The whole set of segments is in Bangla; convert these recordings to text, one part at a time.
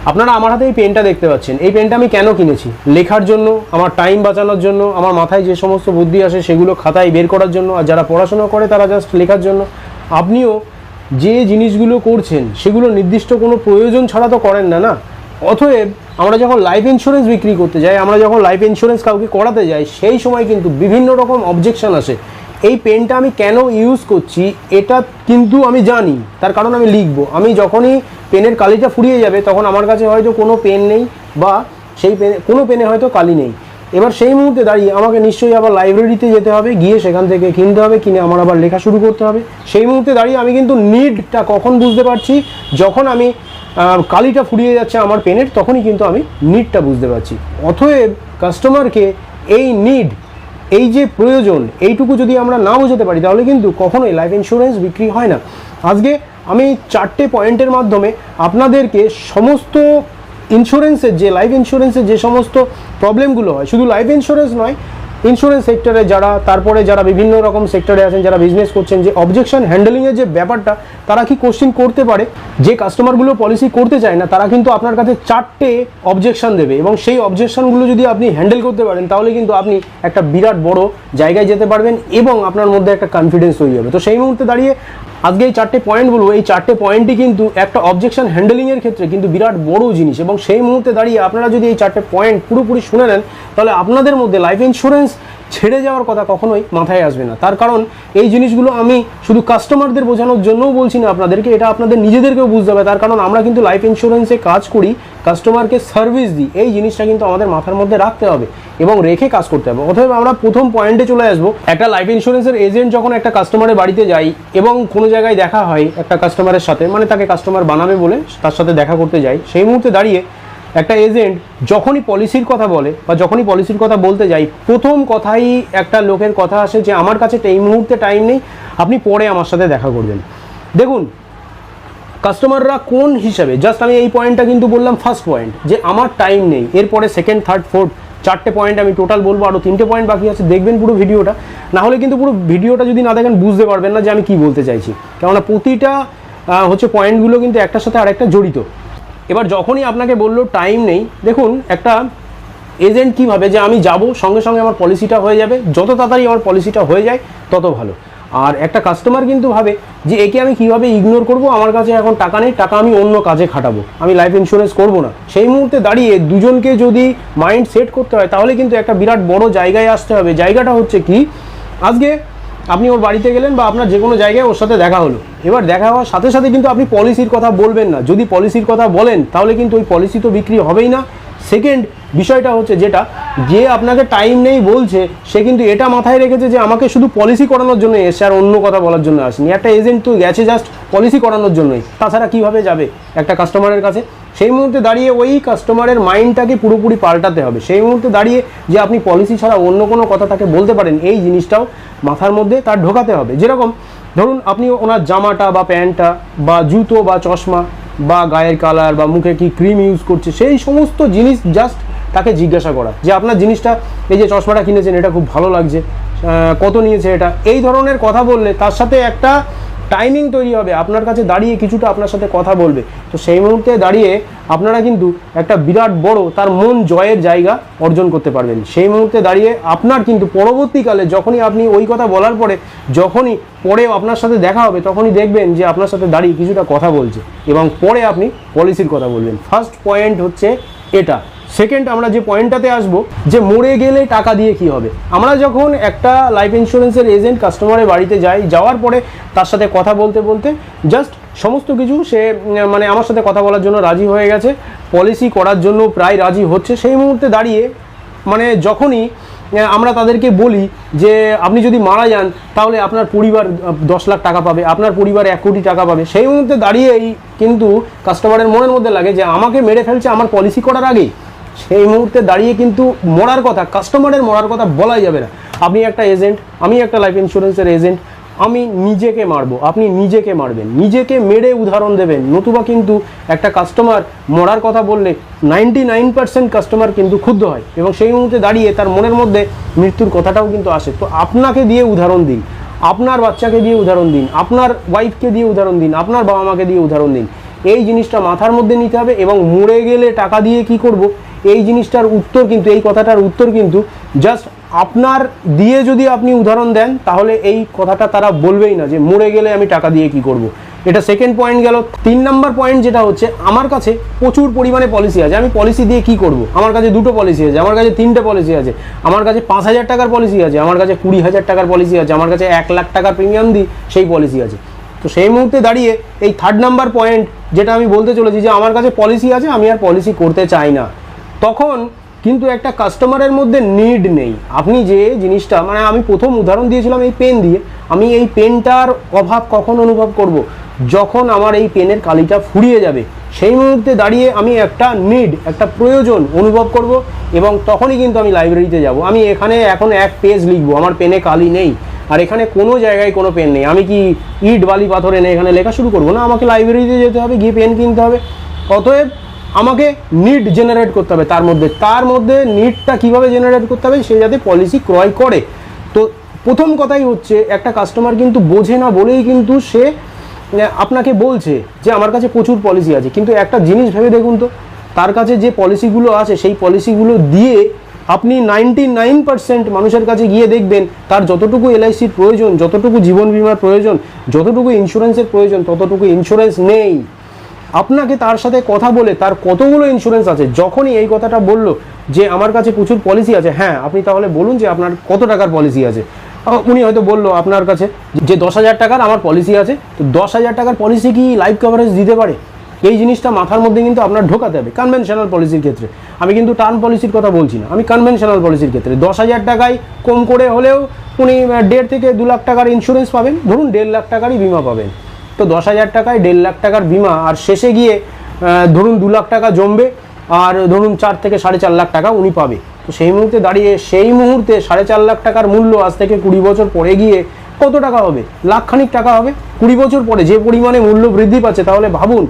আপনারা আমার হাতে এই পেনটা দেখতে পাচ্ছেন। এই পেনটা আমি কেন কিনেছি? লেখার জন্য, আমার টাইম বাঁচানোর জন্য, আমার মাথায় যে সমস্ত বুদ্ধি আসে সেগুলো খাতায় বের করার জন্য, আর যারা পড়াশোনা করে তারা জাস্ট লেখার জন্য। আপনিও যে জিনিসগুলো করছেন সেগুলো নির্দিষ্ট কোনো প্রয়োজন ছাড়া তো করেন না, না? অতএব আমরা যখন লাইফ ইন্স্যুরেন্স বিক্রি করতে যাই, আমরা যখন লাইফ ইন্স্যুরেন্স কাউকে করাতে যাই, সেই সময় কিন্তু বিভিন্ন রকম অবজেকশন আসে। এই পেনটা আমি কেন ইউজ করছি এটা কিন্তু আমি জানি, তার কারণ আমি লিখবো। আমি যখনই পেনের কালিটা ফুরিয়ে যাবে তখন আমার কাছে হয়তো কোনো পেন নেই, বা সেই পেনে কোনো পেনে হয়তো কালি নেই। এবার সেই মুহূর্তে দাঁড়িয়ে আমাকে নিশ্চয়ই আবার লাইব্রেরিতে যেতে হবে, গিয়ে সেখান থেকে কিনতে হবে, কিনে আমার আবার লেখা শুরু করতে হবে। সেই মুহূর্তে দাঁড়িয়ে আমি কিন্তু নিডটা কখন বুঝতে পারছি? যখন আমি কালিটা ফুরিয়ে যাচ্ছে আমার পেনের, তখনই কিন্তু আমি নিডটা বুঝতে পারছি। অতএব কাস্টমারকে এই নিড, এই যে প্রয়োজন, এইটুকু যদি আমরা না বোঝাতে পারি তাহলে কিন্তু কখনোই লাইফ ইন্স্যুরেন্স বিক্রি হয় না। আজকে আমি 4টে পয়েন্টের মাধ্যমে আপনাদেরকে সমস্ত ইন্স্যুরেন্সের, যে লাইফ ইন্স্যুরেন্সের যে সমস্ত প্রবলেমগুলো হয়, শুধু লাইফ ইন্স্যুরেন্স নয়, ইন্স্যুরেন্স সেক্টরে যারা, তারপরে যারা বিভিন্ন রকম সেক্টরে আছেন, যারা বিজনেস করছেন, যে অবজেকশন হ্যান্ডেলিংয়ের যে ব্যাপারটা, তারা কি কোশ্চেন করতে পারে। যে কাস্টমারগুলো পলিসি করতে চায় না তারা কিন্তু আপনার কাছে 4টে অবজেকশন দেবে, এবং সেই অবজেকশনগুলো যদি আপনি হ্যান্ডেল করতে পারেন তাহলে কিন্তু আপনি একটা বিরাট বড় জায়গায় যেতে পারবেন, এবং আপনার মধ্যে একটা কনফিডেন্স তৈরি হবে। তো সেই মুহূর্তে দাঁড়িয়ে আজকে এই 4টে পয়েন্ট বলবো, এই 4টে পয়েন্টই কিন্তু একটা অবজেকশন হ্যান্ডেলিংয়ের ক্ষেত্রে কিন্তু বিরাট বড় জিনিস। এবং সেই মুহূর্তে দাঁড়িয়ে আপনারা যদি এই 4টে পয়েন্ট পুরোপুরি শুনে নেন তাহলে আপনাদের মধ্যে লাইফ ইন্স্যুরেন্স ছেড়ে যাওয়ার কথা কখনোই মাথায় আসবে না। তার কারণ এই জিনিসগুলো আমি শুধু কাস্টমারদের বোঝানোর জন্যও বলছি না আপনাদেরকে, এটা আপনাদের নিজেদেরকেও বুঝতে হবে। তার কারণ আমরা কিন্তু লাইফ ইন্স্যুরেন্সে কাজ করি, কাস্টমারকে সার্ভিস দিই। এই জিনিসটা কিন্তু আমাদের মাথার মধ্যে রাখতে হবে এবং রেখে কাজ করতে হবে। অতএব আমরা প্রথম পয়েন্টে চলে আসবো। একটা লাইফ ইন্স্যুরেন্সের এজেন্ট যখন একটা কাস্টমারের বাড়িতে যায় এবং কোনো জায়গায় দেখা হয় একটা কাস্টমারের সাথে, মানে তাকে কাস্টমার বানাবে বলে তার সাথে দেখা করতে যায়, সেই মুহূর্তে দাঁড়িয়ে একটা এজেন্ট যখনই পলিসির কথা বলে বা যখনই পলিসির কথা বলতে যাই, প্রথম কথাই একটা লোকের কথা আসে যে আমার কাছে এই মুহূর্তে টাইম নেই, আপনি পরে আমার সাথে দেখা করবেন। দেখুন কাস্টমাররা কোন হিসাবে, জাস্ট আমি এই পয়েন্টটা কিন্তু বললাম ফার্স্ট পয়েন্ট, যে আমার টাইম নেই। এরপরে সেকেন্ড, থার্ড, ফোর্থ 4টে পয়েন্ট আমি টোটাল বলবো, আরও 3টে পয়েন্ট বাকি আছে। দেখবেন পুরো ভিডিওটা, না হলে কিন্তু পুরো ভিডিওটা যদি না দেখেন বুঝতে পারবেন না যে আমি কি বলতে চাইছি, কেননা প্রতিটা পয়েন্টগুলো কিন্তু একটার সাথে আরেকটা জড়িত। এবার যখনই আপনাকে বললো টাইম নেই, দেখুন একটা এজেন্ট কী ভাবে যে আমি যাব, সঙ্গে সঙ্গে আমার পলিসিটা হয়ে যাবে, যত তাড়াতাড়ি আমার পলিসিটা হয়ে যায় তত ভালো। আর একটা কাস্টমার কিন্তু ভাবে যে একে আমি কীভাবে ইগনোর করব, আমার কাছে এখন টাকা নেই, টাকা আমি অন্য কাজে খাটাবো, আমি লাইফ ইন্স্যুরেন্স করব না। সেই মুহূর্তে দাঁড়িয়ে দুজনকে যদি মাইন্ড সেট করতে হয় তাহলে কিন্তু একটা বিরাট বড় জায়গায় আসতে হবে। জায়গাটা হচ্ছে কি, আজকে আপনি ওর বাড়িতে গেলেন বা আপনার যে কোনো জায়গায় ওর সাথে দেখা হলো, এবার দেখা হওয়ার সাথে সাথে কিন্তু আপনি পলিসির কথা বলবেন না। যদি পলিসির কথা বলেন তাহলে কিন্তু ওই পলিসি তো বিক্রি হবেই না। সেকেন্ড বিষয়টা হচ্ছে যেটা, যে আপনাকে টাইম নেই বলছে সে কিন্তু এটা মাথায় রেখেছে যে আমাকে শুধু পলিসি করানোর জন্য এসে, আর অন্য কথা বলার জন্য আসেনি। একটা এজেন্ট তো গেছে জাস্ট পলিসি করানোর জন্যই, তাছাড়া কীভাবে যাবে একটা কাস্টমারের কাছে। সেই মুহূর্তে দাঁড়িয়ে ওই কাস্টমারের মাইন্ডটাকে পুরোপুরি পাল্টাতে হবে। সেই মুহূর্তে দাঁড়িয়ে যে আপনি পলিসি ছাড়া অন্য কোনো কথা তাকে বলতে পারেন, এই জিনিসটাও মাথার মধ্যে তার ঢোকাতে হবে। যেরকম ধরুন আপনি ওনার জামাটা বা প্যান্টটা বা জুতো বা চশমা বা গায়ের কালার বা মুখে কি ক্রিম ইউজ করছে, সেই সমস্ত জিনিস জাস্ট তাকে জিজ্ঞাসা করা যে আপনার জিনিসটা, এই যে চশমাটা কিনেছেন এটা খুব ভালো লাগছে, কত নিয়েছে এটা, এই ধরনের কথা বললে তার সাথে একটা টাইমিং তৈরি হবে, আপনার কাছে দাঁড়িয়ে কিছুটা আপনার সাথে কথা বলবে। তো সেই মুহূর্তে দাঁড়িয়ে আপনারা কিন্তু একটা বিরাট বড় তার মন জয়ের জায়গা অর্জন করতে পারবেন। সেই মুহূর্তে দাঁড়িয়ে আপনার কিন্তু পরবর্তীকালে যখনই আপনি ওই কথা বলার পরে, যখনই পরে আপনার সাথে দেখা হবে, তখনই দেখবেন যে আপনার সাথে দাঁড়িয়ে কিছুটা কথা বলছে, এবং পরে আপনি পলিসির কথা বলবেন। ফার্স্ট পয়েন্ট হচ্ছে এটা। সেকেন্ড, আমরা যে পয়েন্টটাতে আসবো, যে মরে গেলে টাকা দিয়ে কি হবে। আমরা যখন একটা লাইফ ইন্স্যুরেন্সের এজেন্ট কাস্টমারের বাড়িতে যাই, যাওয়ার পরে তার সাথে কথা বলতে বলতে জাস্ট সমস্ত কিছু সে মানে আমার সাথে কথা বলার জন্য রাজি হয়ে গেছে, পলিসি করার জন্য প্রায় রাজি হচ্ছে। সেই মুহূর্তে দাঁড়িয়ে মানে যখনই আমরা তাদেরকে বলি যে আপনি যদি মারা যান তাহলে আপনার পরিবার 10 লাখ টাকা পাবে, আপনার পরিবার 1 কোটি টাকা পাবে, সেই মুহূর্তে দাঁড়িয়েই কিন্তু কাস্টমারের মনের মধ্যে লাগে যে আমাকে মেরে ফেলছে আমার পলিসি করার আগেই। সেই মুহূর্তে দাঁড়িয়ে কিন্তু মরার কথা, কাস্টমারের মরার কথা বলাই যাবে না। আপনি একটা এজেন্ট, আমি একটা লাইফ ইন্স্যুরেন্সের এজেন্ট, আমি নিজেকে মারবো, আপনি নিজেকে মারবেন, নিজেকে মেরে উদাহরণ দেবেন। নতুবা কিন্তু একটা কাস্টমার মরার কথা বললে 99% কাস্টমার কিন্তু ক্ষুব্ধ হয়, এবং সেই মুহূর্তে দাঁড়িয়ে তার মনের মধ্যে মৃত্যুর কথাটাও কিন্তু আসে। তো আপনাকে দিয়ে উদাহরণ দিন, আপনার বাচ্চাকে দিয়ে উদাহরণ দিন, আপনার ওয়াইফকে দিয়ে উদাহরণ দিন, আপনার বাবা মাকে দিয়ে উদাহরণ দিন। এই জিনিসটা মাথার মধ্যে নিতে হবে। এবং মরে গেলে টাকা দিয়ে কি করব, এই জিনিসটার উত্তর কিন্তু, এই কথাটার উত্তর কিন্তু জাস্ট আপনার দিয়ে যদি আপনি উদাহরণ দেন তাহলে এই কথাটা তারা বলবেই না যে মরে গেলে আমি টাকা দিয়ে কি করব। এটা সেকেন্ড পয়েন্ট গেল। 3 নাম্বার পয়েন্ট যেটা হচ্ছে, আমার কাছে প্রচুর পরিমাণে পলিসি আছে, আমি পলিসি দিয়ে কি করব। আমার কাছে 2টো পলিসি আছে, আমার কাছে 3টে পলিসি আছে, আমার কাছে 5,000 টাকার পলিসি আছে, আমার কাছে 20,000 টাকার পলিসি আছে, আমার কাছে 1 লাখ টাকার প্রিমিয়াম দিই সেই পলিসি আছে। তো সেই মুহূর্তে দাঁড়িয়ে এই 3rd নাম্বার পয়েন্ট যেটা আমি বলতে চলেছি যে আমার কাছে পলিসি আছে, আমি আর পলিসি করতে চাই না, তখন কিন্তু একটা কাস্টমারের মধ্যে নিড নেই। আপনি যে জিনিসটা, মানে আমি প্রথম উদাহরণ দিয়েছিলাম এই পেন দিয়ে, আমি এই পেনটার অভাব কখন অনুভব করব, যখন আমার এই পেনের কালিটা ফুরিয়ে যাবে, সেই মুহূর্তে দাঁড়িয়ে আমি একটা নিড, একটা প্রয়োজন অনুভব করব, এবং তখনই কিন্তু আমি লাইব্রেরিতে যাব। আমি এখানে এখন 1 পেজ লিখবো, আমার পেনে কালি নেই, আর এখানে কোনো জায়গায় কোনো পেন নেই, আমি কি ইট বালি পাথর এনে এখানে লেখা শুরু করবো না, আমাকে লাইব্রেরিতে যেতে হবে, গিয়ে পেন কিনতে হবে। অতএব আমাকে নিড জেনারেট করতে হবে, তার মধ্যে নিডটা কিভাবে জেনারেট করতে হবে, সে যাতে পলিসি ক্রয় করে। তো প্রথম কথাই হচ্ছে, একটা কাস্টমার কিন্তু বোঝে না বলেই কিন্তু সে আপনাকে বলছে যে আমার কাছে প্রচুর পলিসি আছে, কিন্তু একটা জিনিস ভেবে দেখুন তো, তার কাছে যে পলিসিগুলো আছে সেই পলিসিগুলো দিয়ে আপনি 99% মানুষের কাছে গিয়ে দেখবেন তার যতটুকু এলআইসির প্রয়োজন, যতটুকু জীবন বিমার প্রয়োজন, যতটুকু ইন্স্যুরেন্সের প্রয়োজন, ততটুকু ইন্স্যুরেন্স নেই। আপনাকে তার সাথে কথা বলে তার কতগুলো ইন্স্যুরেন্স আছে, যখনই এই কথাটা বললো যে আমার কাছে প্রচুর পলিসি আছে, হ্যাঁ আপনি তাহলে বলুন যে আপনার কত টাকার পলিসি আছে। উনি হয়তো বললো আপনার কাছে যে 10,000 টাকার আমার পলিসি আছে। তো 10,000 টাকার পলিসি কি লাইফ কভারেজ দিতে পারে? এই জিনিসটা মাথার মধ্যে কিন্তু আপনার ঢোকাতে হবে। কনভেনশনাল পলিসির ক্ষেত্রে, আমি কিন্তু টার্ম পলিসির কথা বলছি না, আমি কনভেনশনাল পলিসির ক্ষেত্রে 10,000 টাকায় কম করে হলেও উনি 1.5 থেকে 2 লাখ টাকার ইন্স্যুরেন্স পাবেন, ধরুন 1.5 লাখ টাকারই বিমা পাবেন। তো 10,000 টাকায় 1.5 লাখ টাকার বিমা, আর শেষে গিয়ে ধরুন 2 লাখ টাকা জমবে, আর ধরুন 4 থেকে 4.5 লাখ টাকা উনি পাবে। তো সেই মুহূর্তে দাঁড়িয়ে, সেই মুহূর্তে 4.5 লাখ টাকার মূল্য আজ থেকে 20 বছর পরে গিয়ে কত টাকা হবে? লাখখানিক টাকা হবে 20 বছর পরে। যে পরিমাণে মূল্য বৃদ্ধি পাচ্ছে, তাহলে ভাবুন,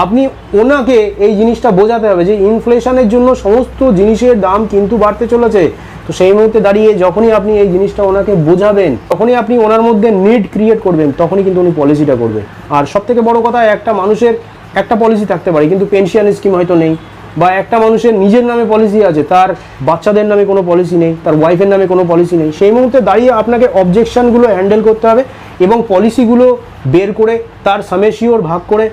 আপনি ওনাকে এই জিনিসটা বোঝাতে হবে যে ইনফ্লেশনের জন্য সমস্ত জিনিসের দাম কিন্তু বাড়তে চলেছে। তো সেই মুহূর্তে দাঁড়িয়ে যখনই আপনি এই জিনিসটা ওনাকে বোঝাবেন, তখনই আপনি ওনার মধ্যে নিড ক্রিয়েট করবেন, তখনই কিন্তু উনি পলিসিটা করবে। আর সবথেকে বড় কথা, একটা মানুষের একটা পলিসি থাকতে পারে কিন্তু পেনশন স্কিম হয়তো নেই, বা একটা মানুষের নিজের নামে পলিসি আছে, তার বাচ্চাদের নামে কোনো পলিসি নেই, তার ওয়াইফের নামে কোনো পলিসি নেই। সেই মুহূর্তে দাঁড়িয়ে আপনাকে অবজেকশনগুলো হ্যান্ডেল করতে হবে এবং পলিসিগুলো বের করে তার সামেশিওর ভাগ করে,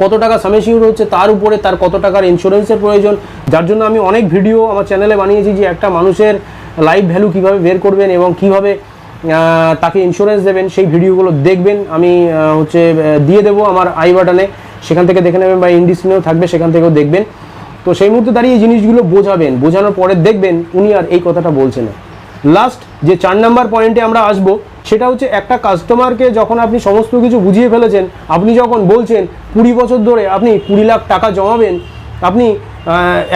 কত টাকা সামেশিওর হচ্ছে তার উপরে তার কত টাকার ইন্স্যুরেন্সের প্রয়োজন। যার জন্য আমি অনেক ভিডিও আমার চ্যানেলে বানিয়েছি যে একটা মানুষের লাইফ ভ্যালু কীভাবে বের করবেন এবং কীভাবে তাকে ইন্স্যুরেন্স দেবেন, সেই ভিডিওগুলো দেখবেন। আমি দিয়ে দেবো আমার আই বাটনে, সেখান থেকে দেখে নেবেন, বা ইন্ডিস্ক্রিনেও থাকবে, সেখান থেকেও দেখবেন। তো সেই মুহূর্তে দাঁড়িয়ে এই জিনিসগুলো বোঝাবেন, বোঝানোর পরে দেখবেন উনি আর এই কথাটা বলছে না। লাস্ট যে 4 নাম্বার পয়েন্টে আমরা আসবো, সেটা হচ্ছে একটা কাস্টমারকে যখন আপনি সমস্ত কিছু বুঝিয়ে ফেলেছেন, আপনি যখন বলছেন 20 বছর ধরে আপনি 20 লাখ টাকা জমাবেন, আপনি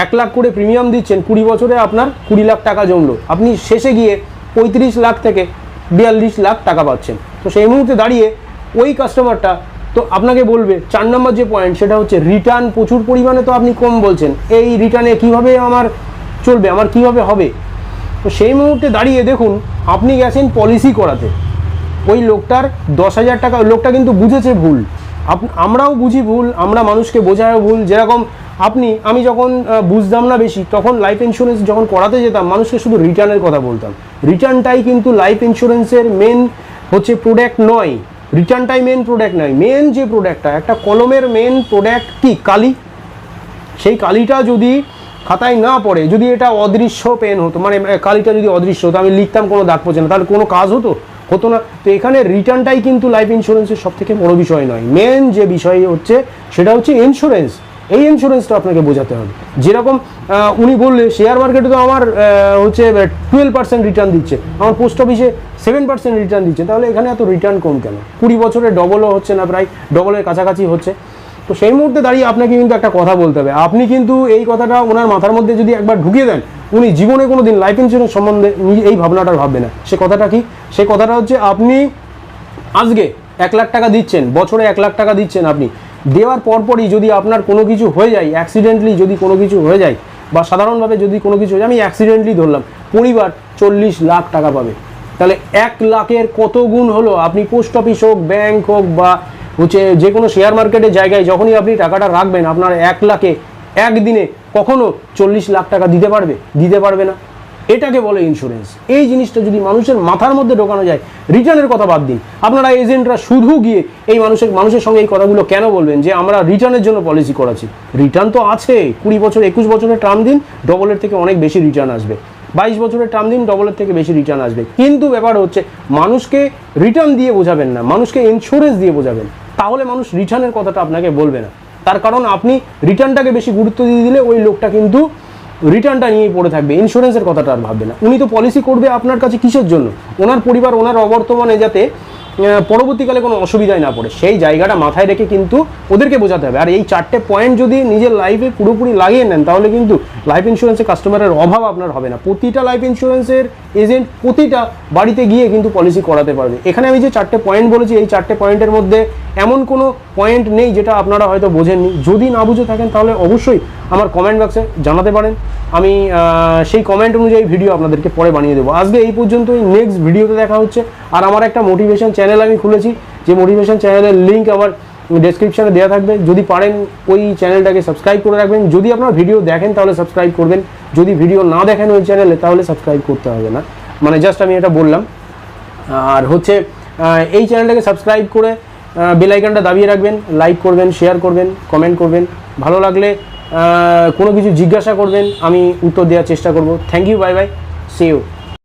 1 লাখ করে প্রিমিয়াম দিচ্ছেন, 20 বছরে আপনার 20 লাখ টাকা জমলো, আপনি শেষে গিয়ে 35 লাখ থেকে 42 লাখ টাকা পাচ্ছেন। তো সেই মুহূর্তে দাঁড়িয়ে ওই কাস্টমারটা তো আপনাকে বলবে, 4 নম্বর যে পয়েন্ট, সেটা হচ্ছে রিটার্ন প্রচুর পরিমাণে তো আপনি কম বলছেন, এই রিটার্নে কিভাবে আমার চলবে, আমার কিভাবে হবে? তো সেই মুহূর্তে দাঁড়িয়ে দেখুন, আপনি গেছেন পলিসি করাতে, ওই লোকটার 10,000 টাকা, লোকটা কিন্তু বুঝেছে ভুল, আমরাও বুঝি ভুল, আমরা মানুষকে বোঝায় ভুল। যেরকম আমি যখন বুঝতাম না বেশি, তখন লাইফ ইন্স্যুরেন্স যখন করাতে যেতাম, মানুষকে শুধু রিটার্নের কথা বলতাম। রিটার্নটাই কিন্তু লাইফ ইন্স্যুরেন্সের মেন প্রোডাক্ট নয়, রিটার্নটাই মেন প্রোডাক্ট নয়। মেন যে প্রোডাক্টটা, একটা কলমের মেন প্রোডাক্ট কি? কালি। সেই কালিটা যদি খাতায় না পড়ে, যদি এটা অদৃশ্য পেন হতো, মানে কালিটা যদি অদৃশ্য হতো, আমি লিখতাম কোনো দাগ পড়ছে না, তাহলে কোনো কাজ হতো না। তো এখানে রিটার্নটাই কিন্তু লাইফ ইন্স্যুরেন্সের সব থেকে বড় বিষয় নয়, মেন যে বিষয় হচ্ছে সেটা হচ্ছে ইন্স্যুরেন্স। এই ইন্স্যুরেন্সটা আপনাকে বোঝাতে হবে। যেরকম উনি বললে শেয়ার মার্কেটে তো আমার 12% রিটার্ন দিচ্ছে, আমার পোস্ট অফিসে 7% রিটার্ন দিচ্ছে, তাহলে এখানে এত রিটার্ন কম কেন? 20 বছরে ডবলও হচ্ছে না, প্রায় ডবলের কাছাকাছি হচ্ছে। তো সেই মুহূর্তে দাঁড়িয়ে আপনাকে কিন্তু একটা কথা বলতে হবে। আপনি কিন্তু এই কথাটা ওনার মাথার মধ্যে যদি একবার ঢুকিয়ে দেন, উনি জীবনে কোনো দিন লাইফ ইন্স্যুরেন্স সম্বন্ধে এই ভাবনাটা ভাববে না। সে কথাটা কি? সে কথাটা হচ্ছে, আপনি আজকে 1 লাখ টাকা দিচ্ছেন, বছরে 1 লাখ টাকা দিচ্ছেন, আপনি দেওয়ার পরপরই যদি আপনার কোনো কিছু হয়ে যায়, অ্যাক্সিডেন্টলি যদি কোনো কিছু হয়ে যায়, বা সাধারণভাবে যদি কোনো কিছু হয়ে যায়, আমি অ্যাক্সিডেন্টলি ধরলাম, পরিবার 40 লাখ টাকা পাবে। তাহলে 1 লাখের কত গুণ হলো? আপনি পোস্ট অফিস হোক, ব্যাংক হোক, বা হচ্ছে যে কোনো শেয়ার মার্কেটের জায়গায় যখনই আপনি টাকাটা রাখবেন, আপনার 1 লাখে একদিনে কখনো 40 লাখ টাকা দিতে পারবে না। এটাকে বলে ইন্স্যুরেন্স। এই জিনিসটা যদি মানুষের মাথার মধ্যে ঢোকানো যায়, রিটার্নের কথা বাদ দিন, আপনারা এজেন্টরা শুধু গিয়ে এই মানুষের সঙ্গে এই কথাগুলো কেন বলবেন যে আমরা রিটার্নের জন্য পলিসি করাচ্ছি? রিটার্ন তো আছে, 20 বছর 21 বছরের টার্ম দিন, ডবলের থেকে অনেক বেশি রিটার্ন আসবে। 22 বছরের টার্ম দিন, ডবলের থেকে বেশি রিটার্ন আসবে। কিন্তু ব্যাপার হচ্ছে মানুষকে রিটার্ন দিয়ে বোঝাবেন না, মানুষকে ইন্স্যুরেন্স দিয়ে বোঝাবেন, তাহলে মানুষ রিটার্নের কথাটা আপনাকে বলবে না। তার কারণ আপনি রিটার্নটাকে বেশি গুরুত্ব দিয়ে দিলে ওই লোকটা কিন্তু রিটার্নটা নিয়েই পড়ে থাকবে, ইন্স্যুরেন্সের কথাটা আর ভাববে না। উনি তো পলিসি করবে আপনার কাছে কিসের জন্য? ওনার পরিবার ওনার অবর্তমানে যাতে পরবর্তীকালে কোনো অসুবিধায় না পড়ে, সেই জায়গাটা মাথায় রেখে কিন্তু ওদেরকে বোঝাতে হবে। আর এই 4টে পয়েন্ট যদি নিজের লাইফে পুরোপুরি লাগিয়ে নেন, তাহলে কিন্তু লাইফ ইন্স্যুরেন্সের কাস্টমারের অভাব আপনার হবে না। প্রতিটা লাইফ ইন্স্যুরেন্সের এজেন্ট প্রতিটা বাড়িতে গিয়ে কিন্তু পলিসি করাতে পারবে। এখানে আমি যে 4টে পয়েন্ট বলেছি, এই 4টে পয়েন্টের মধ্যে এমন কোনো পয়েন্ট নেই যেটা আপনারা হয়তো বোঝেননি। যদি না বুঝে থাকেন তাহলে অবশ্যই আমার কমেন্ট বক্সে জানাতে পারেন, আমি সেই কমেন্ট অনুযায়ী ভিডিও আপনাদেরকে পরে বানিয়ে দেবো। আজকে এই পর্যন্তই, নেক্সট ভিডিওতে দেখা হচ্ছে। আর আমার একটা মোটিভেশন চ্যানেল আমি খুলেছি, যে মোটিভেশন চ্যানেলের লিঙ্ক আমার ডেসক্রিপশনে দেওয়া থাকবে। যদি পারেন ওই চ্যানেলটাকে সাবস্ক্রাইব করে রাখবেন। যদি আপনার ভিডিও দেখেন তাহলে সাবস্ক্রাইব করবেন, যদি ভিডিও না দেখেন ওই চ্যানেলে তাহলে সাবস্ক্রাইব করতে হবে না, মানে জাস্ট আমি এটা বললাম। আর হচ্ছে এই চ্যানেলটাকে সাবস্ক্রাইব করে বেল আইকনটা দাবিয়ে রাখবেন, লাইক করবেন, শেয়ার করবেন, কমেন্ট করবেন। ভালো লাগলে কোনো কিছু জিজ্ঞাসা করবেন, আমি উত্তর দেওয়ার চেষ্টা করব। Thank you, bye bye, see you.